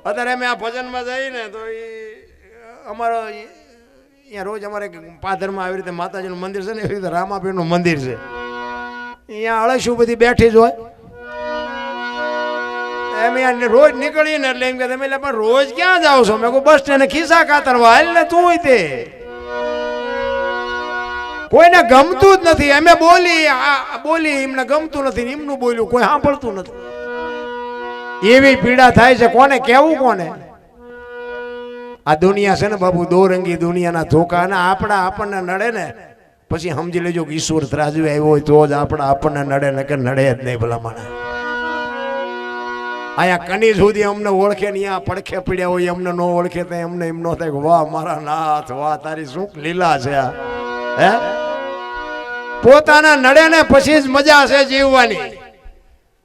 અત્યારે અમે આ ભજનમાં જઈને તો એ અમારો અહીંયા રોજ અમારે પાદરમાં આવી રીતે માતાજીનું મંદિર છે ને એવી રીતે રામાપીરનું મંદિર છે. અહીંયા અળશું બધી બેઠી જ હોય. એમ રોજ નીકળીને એટલે એમ કે તમે પણ રોજ ક્યાં જાઓ છો? મેં કહું બસ સ્ટેન્ડ ખિસ્સા કાતરવા. હાલ ને તું તે કોઈને ગમતું જ નથી. અમે બોલી એમને ગમતું નથી, એમનું બોલ્યું કોઈ સાંભળતું નથી. એવી પીડા થાય છે. કોને કેવું? કોને? આ દુનિયા છે ને બાપુ, દોરંગી દુનિયાના ધોકા. અને આપણને નડે ને પછી સમજી લેજો કે ઈશ્વર ત્રાજવે આવ્યો હોય તો જ આપણને નડે, નકર નડે જ નહીં. ભલા માણસ અહીંયા કની સુધી અમને ઓળખે ને અહીંયા પડખે પડ્યા હોય અમને ન ઓળખે તો એમને એમ ન થાય કે વાહ મારા નાથ, વાહ તારી શું લીલા છે. હે પોતાના નડે ને પછી જ મજા છે જીવવાની.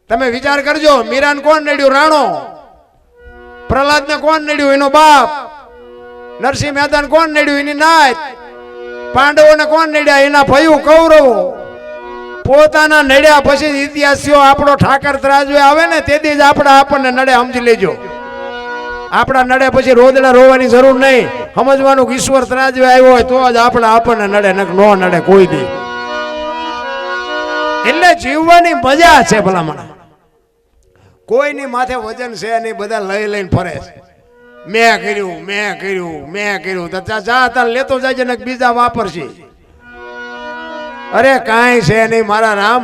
તમે વિચાર કરજો, મીરાને કોણ નડ્યું? રાણો. પ્રહલાદને કોણ નડ્યું? એનો બાપ. નરસિંહ મહેતાને કોણ નડ્યું? એની નાત. પાંડવોને કોણ નડ્યા? એના ભયું કૌરવો. પોતાના નડ્યા પછી ઇતિહાસીઓ આપણો ઠાકર ત્રાજવે આવે ને તેથી જ આપણને નડે. સમજી લેજો, આપણા નડે પછી રોદડા રોવાની જરૂર નહીં. સમજવાનું કે ઈશ્વર ત્રાજવે આવ્યો હોય તો જ આપણને નડે, નક નો નડે કોઈ દી. એટલે જીવવાની મજા છે ભલામણ. કોઈની માથે વજન છે નહીં, બધા લઈ લઈને ફરે છે. મેં કર્યું તો જા તાર લેતો જાય ને બીજા વાપરશે. અરે કાંઈ છે નહીં. મારા રામ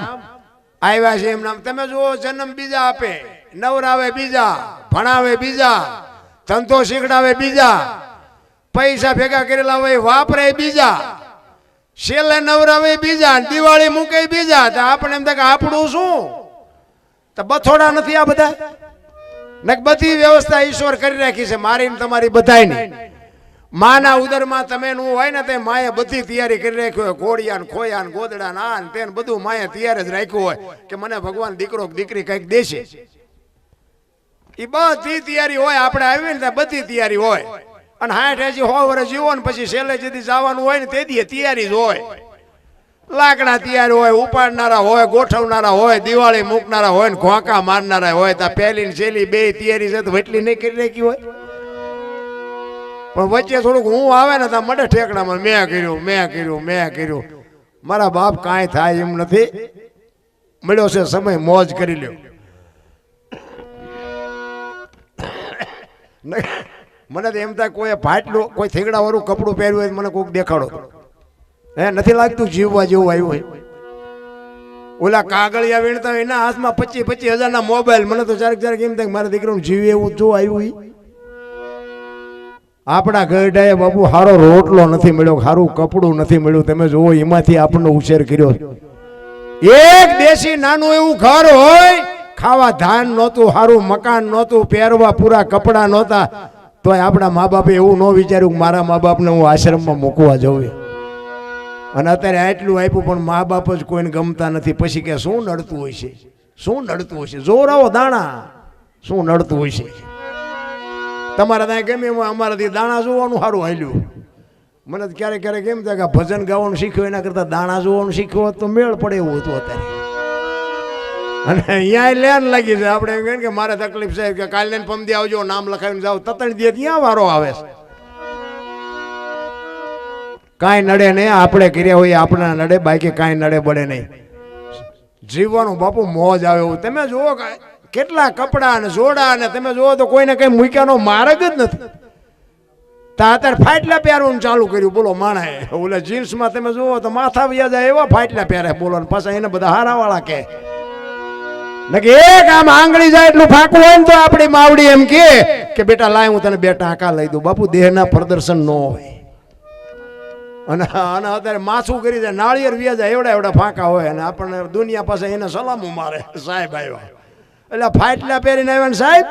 આવ્યા છે એમ નામ. તમે જુઓ, જન્મ બીજા આપે, નવરાવે બીજા, ભણાવે બીજા, ધંધો શીખડાવે બીજા, પૈસા ભેગા કરેલા હોય વાપરે બીજા, છેલ્લે નવરાવે બીજા, દિવાળી મૂકે બીજા. તો આપણે એમ થાય કે આપણું શું? તો બથોડા નથી આ બધા? ને બધી વ્યવસ્થા ઈશ્વર કરી રાખી છે મારી ને તમારી બધાયની. માના ઉદરમાં તમે નું હોય ને તે માએ બધી તૈયારી કરી રાખી હોય. ઘોડિયા ને ખોયા ને ગોદડા ને આ ને તે બધું માએ તૈયાર જ રાખ્યું હોય કે મને ભગવાન દીકરો દીકરી કઈક દેશે. એ બધી તૈયારી હોય. આપણે આવી ને ત્યાં બધી તૈયારી હોય. અને 60 100 વર્ષ જીવો ને પછી છેલ્લે જેથી જવાનું હોય ને તેથી તૈયારી જ હોય. લાકડા તૈયાર હોય, ઉપાડનારા હોય, ગોઠવનારા હોય, દિવાળી મૂકનારા હોય ને ઘોંકા મારનારા હોય. તો પહેલી ને છેલ્લી બે તૈયારી છે તો વટલી નહીં કરી રાખી હોય. પણ વચ્ચે થોડુંક હું આવે ને તો મડે ઠેકડામાં મેં કર્યું. મારા બાપ કાંઈ થાય એમ નથી. મળ્યો છે સમય, મોજ કરી લ્યો. મને તો એમ થાય કોઈ ફાટલું, કોઈ થેગડા વાળું કપડું પહેર્યું હોય મને કોઈક દેખાડો. હે નથી લાગતું જીવવા જેવું આવ્યું હોય? ઓલા કાગળિયા વીણતા હોય એના હાથમાં 25,000 મોબાઈલ. મને તો ક્યારેક એમ થાય મારા દીકરાનું જીવે એવું જો આવ્યું. આપણા ગઢાએ બાપુ સારો રોટલો નથી મળ્યો, સારું કપડું નથી મળ્યું. તમે જુઓ, એમાંથી આપણને ઉછેર કર્યો. એક દેશી નાનું એવું ઘર હોય, ખાવા ધાન નહોતું, સારું મકાન નહોતું, પહેરવા પૂરા કપડા નહોતા, તોય આપણા મા બાપે એવું ન વિચાર્યું કે મારા મા બાપને હું આશ્રમમાં મૂકવા જવું. અને અત્યારે આટલું આપ્યું પણ મા બાપ જ કોઈને ગમતા નથી. પછી કે શું નડતું હોય છે? શું નડતું હોય છે? જોરાવો દાણા શું નડતું હોય છે? તમારા ત્યાં ગમે એમાં અમારાથી દાણા જોવાનું સારું હાલ્યું. મને ક્યારેક એમ થાય કે ભજન ગાવાનું શીખ્યું એના કરતા દાણા જોવાનું શીખ્યું હોત તો મેળ પડે એવું હતું અત્યારે. અને અહીંયા લેન લાગી છે. આપણે એમ કહે કે મારે તકલીફ છે કે કાલે પમદી આવજો, નામ લખાવીને જાઓ, તતણ દે ત્યાં વારો આવે છે. કાંઈ નડે નહીં. આપણે કર્યા હોય આપણે નડે, બાકી કાંઈ નડે બળે નહીં. જીવવાનું બાપુ મોજ આવે એવું. તમે જુઓ કેટલા કપડા અને જોડા અને તમે જુઓ તો કોઈને કઈ મૂક્યાનો માર્ગ જ નથી. અત્યારે ફાટલા પહેરવાનું ચાલુ કર્યું. બોલો માણાએ ઓલા જીન્સમાં તમે જુઓ તો માથા વ્યા જાય એવા ફાટલા પહેરે. બોલો ને પાછા એને બધા હારાવાળા કે એક આમ આંગળી જાય એટલું ફાંકવું હોય ને તો આપણી માવડી એમ કે બેટા લાય હું તને 2 ટાંકા લઈ દઉં. બાપુ દેહના પ્રદર્શન ન હોય. અને અત્યારે માથું કરી જાય, નાળિયેર વ્યા જાય એવડા ફાંકા હોય. અને આપણને દુનિયા પાસે એને સલામું મારે, સાહેબ આવ્યા એટલે ફાટલા પહેરીને આવ્યા ને સાહેબ.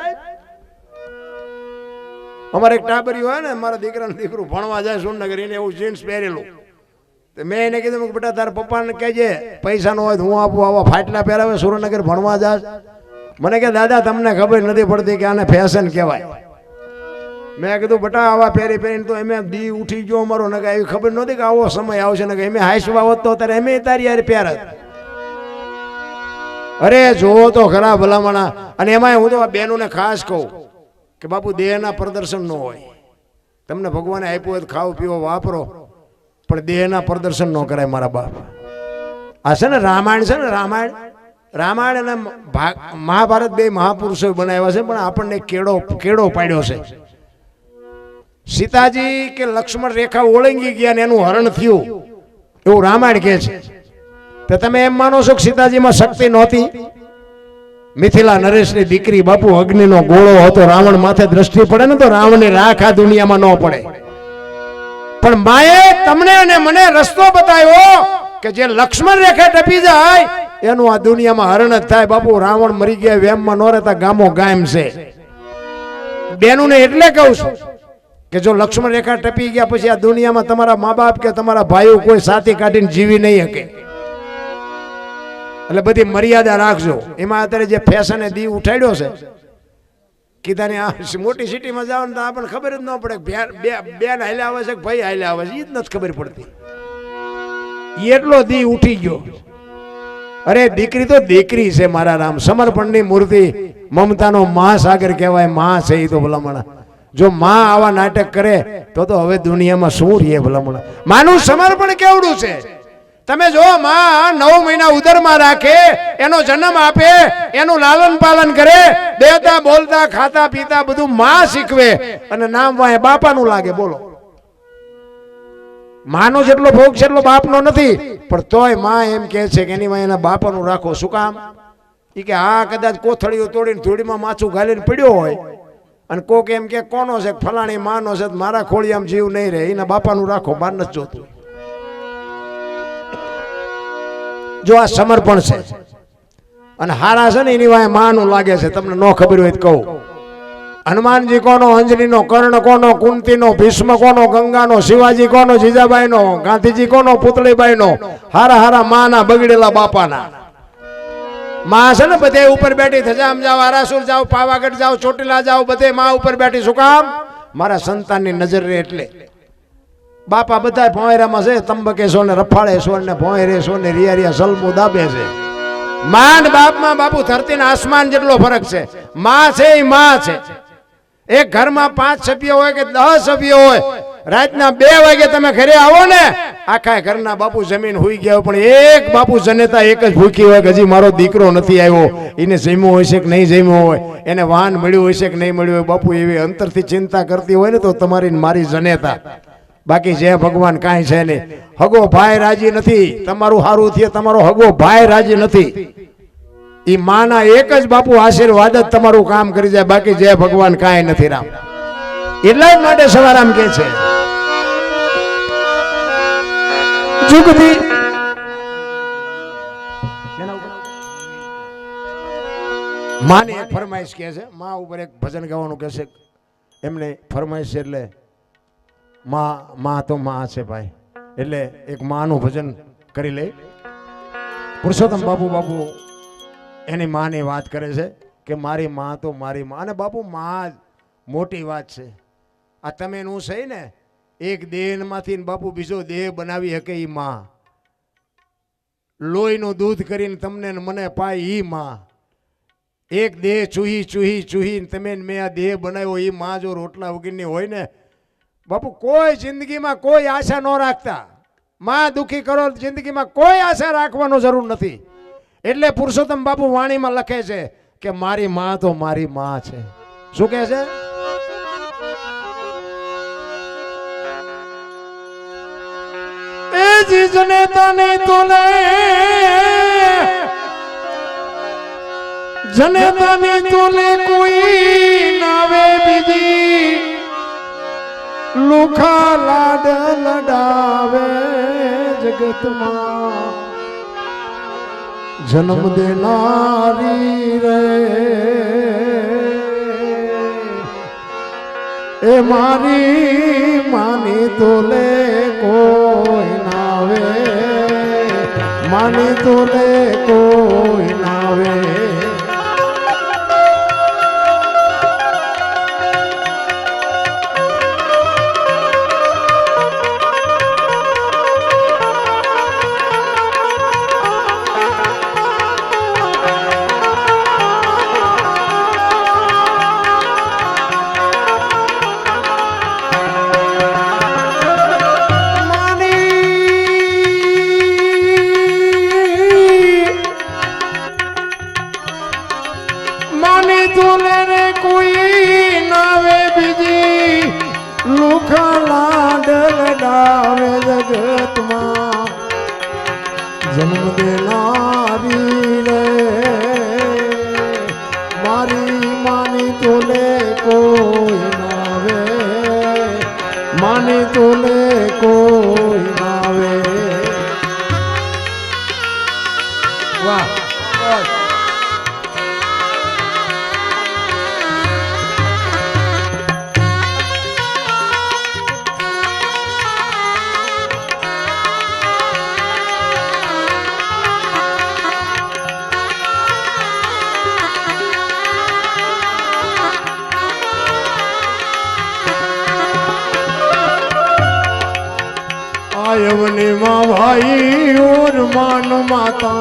અમારે એક ટાબરી હોય ને, મારા દીકરાનું દીકરું ભણવા જાય સુરનગર, એને એવું જીન્સ પહેરેલું. મેં એને કીધું બેટા તારા પપ્પાને કહેજે પૈસા ન હોય તો હું આપું, આવા ફાટલા પહેરાવે સુરનગર ભણવા જાય. મને કે દાદા તમને ખબર નથી પડતી કે આને ફેશન કહેવાય. મેં કીધું બેટા આવા પહેરીને તો એમે દી ઉઠી ગયો અમારો. ને એવી ખબર નહોતી કે આવો સમય આવશે. ને એમે હાઈસવા હોત તો અત્યારે એમે તારી યાર પહેરત. અરે જોવો તો ખરા ભલામણા. અને એમાં હું તો આ બહેનોને ખાસ કહું, કે બાપુ દેહના પ્રદર્શન ન હોય. તમને ભગવાને આપ્યું હોય તો ખાઓ પીવો વાપરો, પણ દેહના પ્રદર્શન ન કરાય મારા બાપ. આ છે ને રામાયણ છે ને રામાયણ અને મહાભારત બે મહાપુરુષો બનાવ્યા છે, પણ આપણને કેળો પાડ્યો છે. સીતાજી કે લક્ષ્મણ રેખા ઓળંગી ગયા ને એનું હરણ થયું એવું રામાયણ કહે છે. તો તમે એમ માનો છો કે સીતાજીમાં શક્તિ નહોતી? મિથિલા નરેશની દીકરી બાપુ અગ્નિનો ગોળો હતો, રાવણ માથે દ્રષ્ટિ પડે ને તો રાવણની રાખ આ દુનિયામાં ન પડે. પણ માએ તમને અને મને રસ્તો બતાવ્યો કે જે લક્ષ્મણ રેખા ટપી જાય એનું આ દુનિયામાં હરણ જ થાય. બાપુ રાવણ મરી ગયા વેમમાં ન રહેતા ગામો ગામ છે. બેનું ને એટલે કહું છું કે જો લક્ષ્મણ રેખા ટપી ગયા પછી આ દુનિયામાં તમારા મા બાપ કે તમારા ભાઈઓ કોઈ સાથી કાઢીને જીવી નહીં શકે. એટલે બધી મર્યાદા રાખજો. એમાં અત્યારે જે ફેશને દી ઉઠાડ્યો છે, કીધાની આ મોટી સિટીમાં જાવ ને તો આપણને ખબર જ ન પડે બેન હાલ્યા આવે છે કે ભાઈ હાલ્યા આવે છે, એ જ નથી ખબર પડતી. એટલો દી ઉઠી ગયો. અરે દીકરી તો દીકરી છે મારા રામ, સમર્પણની મૂર્તિ, મમતાનો મહાસાગર કહેવાય. માં છે એ તો ભલામણા. જો માં આવા નાટક કરે તો હવે દુનિયામાં શું રહીએ ભલામણા. માનું સમર્પણ કેવડું છે તમે જો. માં 9 મહિના ઉદરમાં રાખે, એનો જન્મ આપે, એનું લાલન પાલન કરે, દેવતા બોલતા ખાતા પીતા બધું માં શીખવે, અને નામ વાય બાપાનું લાગે. બોલો, માનો જેટલો ભોગ છે એટલો બાપનો નથી, પણ તોય માં એમ કહે છે કે એની વાય એના બાપાનું રાખો. શું કામ? એ કે આ કદાચ કોથળીઓ તોડીને ધૂળીમાં માછું ઘાલીને પડ્યો હોય અને કોક એમ કે કોનો છે, ફલાણી માનો છે, મારા ખોળિયામાં જીવ નહીં રહે, એના બાપાનું રાખો, બાર નથી જોતું. જો આ સમર્પણ છે અને હારા છે ને એની વાય માનું લાગે છે. તમને ન ખબર હોય તો કહું, હનુમાનજી કોનો, અંજનીનો, કર્ણ કોનો, કુંતીનો, ભીષ્મ કોનો, ગંગાનો, શિવાજી કોનો, જીજાબાઈનો, ગાંધીજી કોનો, પુતળીબાઈનો, હારા હારા માના બગડેલા બાપાના. માં છે ને બધે ઉપર બેઠી, થજામ જાઓ, આરાસુર જાઓ, પાવાગઢ જાઓ, ચોટીલા જાઓ, બધે માં ઉપર બેઠી. શું કામ? મારા સંતાનની નજર રે એટલે. બાપા બધા ભોંયરામાં છે, તંબકેશો ને રફાળેશ્વર ને ભોંયરેશ્વર ને રિયા સલમુ દાબે છે. માંડ બાપમાં બાપુ ધરતી ને આસમાન જેટલો ફરક છે. માં છે એ માં છે. એક ઘરમાં 5 સભ્યો હોય કે 10 સભ્યો હોય, રાતના 2 વાગે તમે ઘરે આવો ને, આખા ઘરના બાપુ જમીન હુઈ ગયા, પણ એક બાપુ જનેતા એક જ ભૂખી હોય કે હજી મારો દીકરો નથી આવ્યો, એને જમ્યો હોય છે કે નહીં જમ્યો હોય, એને વાહન મળ્યું હોય છે કે નહીં મળ્યું હોય. બાપુ એવી અંતરથી ચિંતા કરતી હોય ને તો તમારી મારી જનેતા. બાકી જે ભગવાન કાંઈ છે નહીં. હગો ભાઈ રાજી નથી, તમારું સારું થયે, તમારો હગો ભાઈ રાજી નથી. એ માના એક જ બાપુ આશીર્વાદ જ તમારું કામ કરી જાય. બાકી જે ભગવાન કાંઈ નથી રામ. એટલા જ માટે સવારામ કે છે જુગથી માની એક ફરમાઈશ કે છે, માં ઉપર એક ભજન ગાવાનું કે છે. એમને ફરમાઈશ છે એટલે માં તો માં છે ભાઈ, એટલે એક માનું ભજન કરી લે. પુરુષોત્તમ બાપુ એની માની વાત કરે છે કે મારી માં તો મારી માં. અને બાપુ માં મોટી વાત છે. આ તમે નું સહી ને, એક દેહમાંથી બાપુ બીજો દેહ બનાવી શકે એ માં. લોહીનું દૂધ કરીને તમને મને પાય ઈ માં. એક દેહ ચૂહી તમે મેં આ દેહ બનાવ્યો એ માં જો રોટલા વગરની હોય ને બાપુ, કોઈ જિંદગીમાં કોઈ આશા ન રાખતા. માં દુખી કરો જિંદગીમાં કોઈ આશા રાખવાનો જરૂર નથી. એટલે પુરુષોત્તમ બાપુ વાણીમાં લખે છે કે મારી માં તો મારી માં છે. શું કહે છે? એ જીજને તને તોલે જને તને તોલે કોઈ નાવે બીજી, લુખા લાડ લડાવે જગતમાં, જન્મ દેનારી રે એ મારી માની તોલે કોઈ નાવે, માની તોલે કોઈ નાવે. જન્મ દેનારી રે મારી માની તોલે કોઈ નાવે માની તોલે કોઈ નાવે વાહ यवनी माँ भाई और मान माता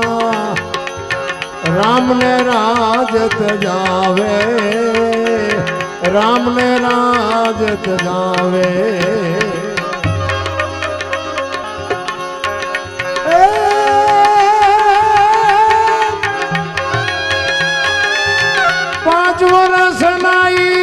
राम ने राजत जावे राम ने राजत जावे पांच वर्ष नाई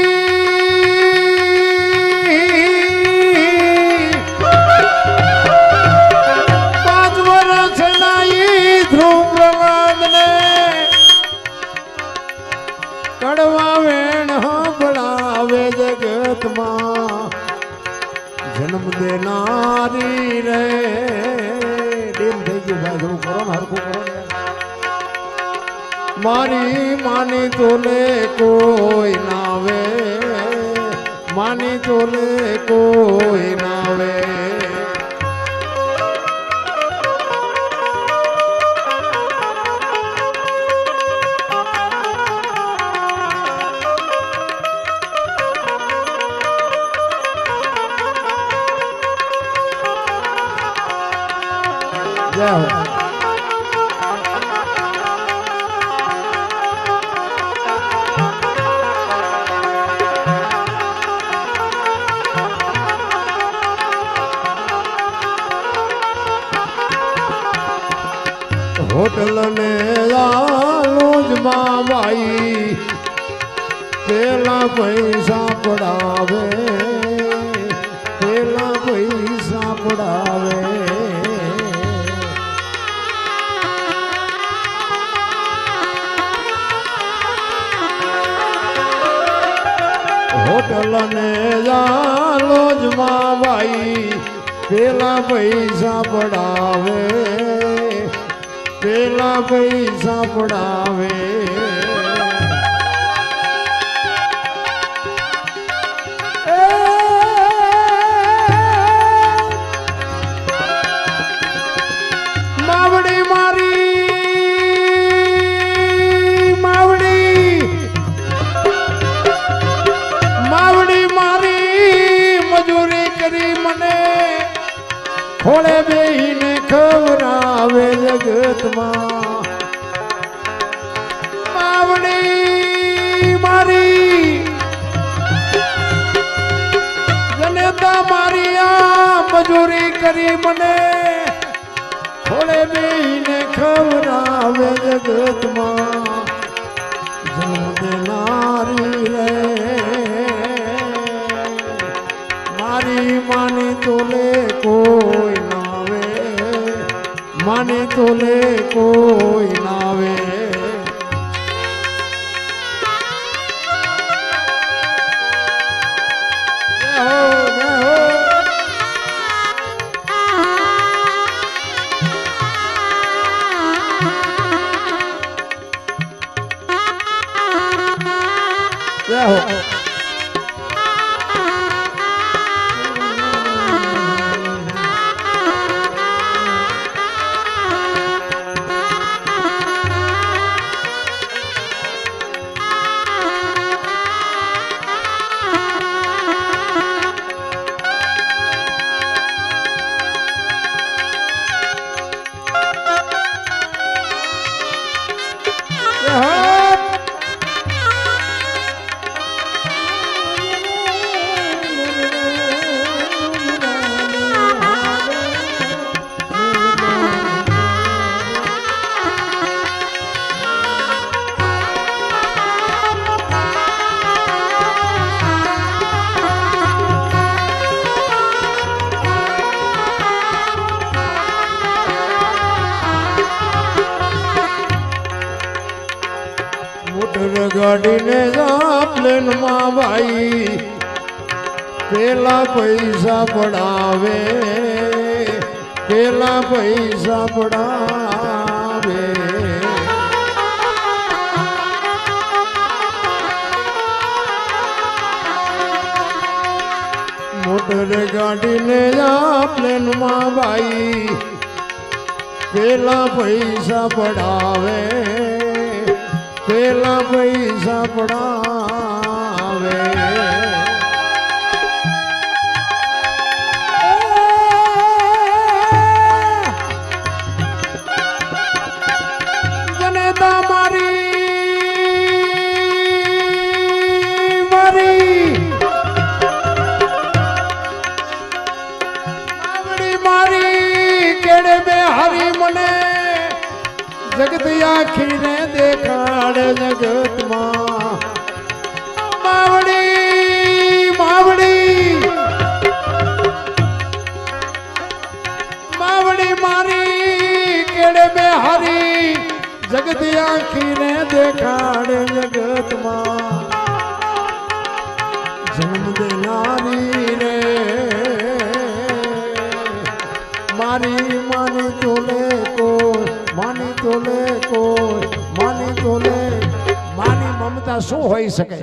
કડવા વેણ હંભળાવે જગતમાં જન્મ દેનારી રે ડીમ થઈ ગયું ભાઈ થોડું કરો ને હરખું કરો ને મારી માની તોલે કોઈ નાવે માની તોલે કોઈ નાવે હોટલ ને લોજમાં ભાઈ પેલા પૈસા પડાવે પેલા પૈસા પડાવે હોટલ ને લોજમાં ભાઈ પેલા પૈસા પડાવે પેલા પૈસા પડાવે માવડી મારી માવડી માવડી મારી મજૂરી કરી મને ખોળે બેહીને ખવરાવે જગતમાં માવડી મારી જનેતા મારી આ મજૂરી કરી મને ખોળે બેહીને ખવરાવે જગતમાં જન્મ દેનારી રે મારી માની તોલે કોઈ નાવે માની તોલે કોઈ નાવે ગાડીને જા પ્લેનમાં ભાઈ પેલા પૈસા પડાવે પેલા પૈસા પડાવે મોટર ગાડીને જા પ્લેનમાં ભાઈ પેલા પૈસા પડાવે પેલા પૈસા પડાવે જનેતા મારી કેડે બે હરી મને જગત આખીને દેખાડ જગતમાં માવડી માવડી માવડી મારી કેડે બે હરી જગત આખીને દેખાડ જગતમાં જન્મ દેનારી રે મારી માની તોલે કોઈ માની તોલે કોઈ માની તોલે માની મમતા શું હોઈ શકે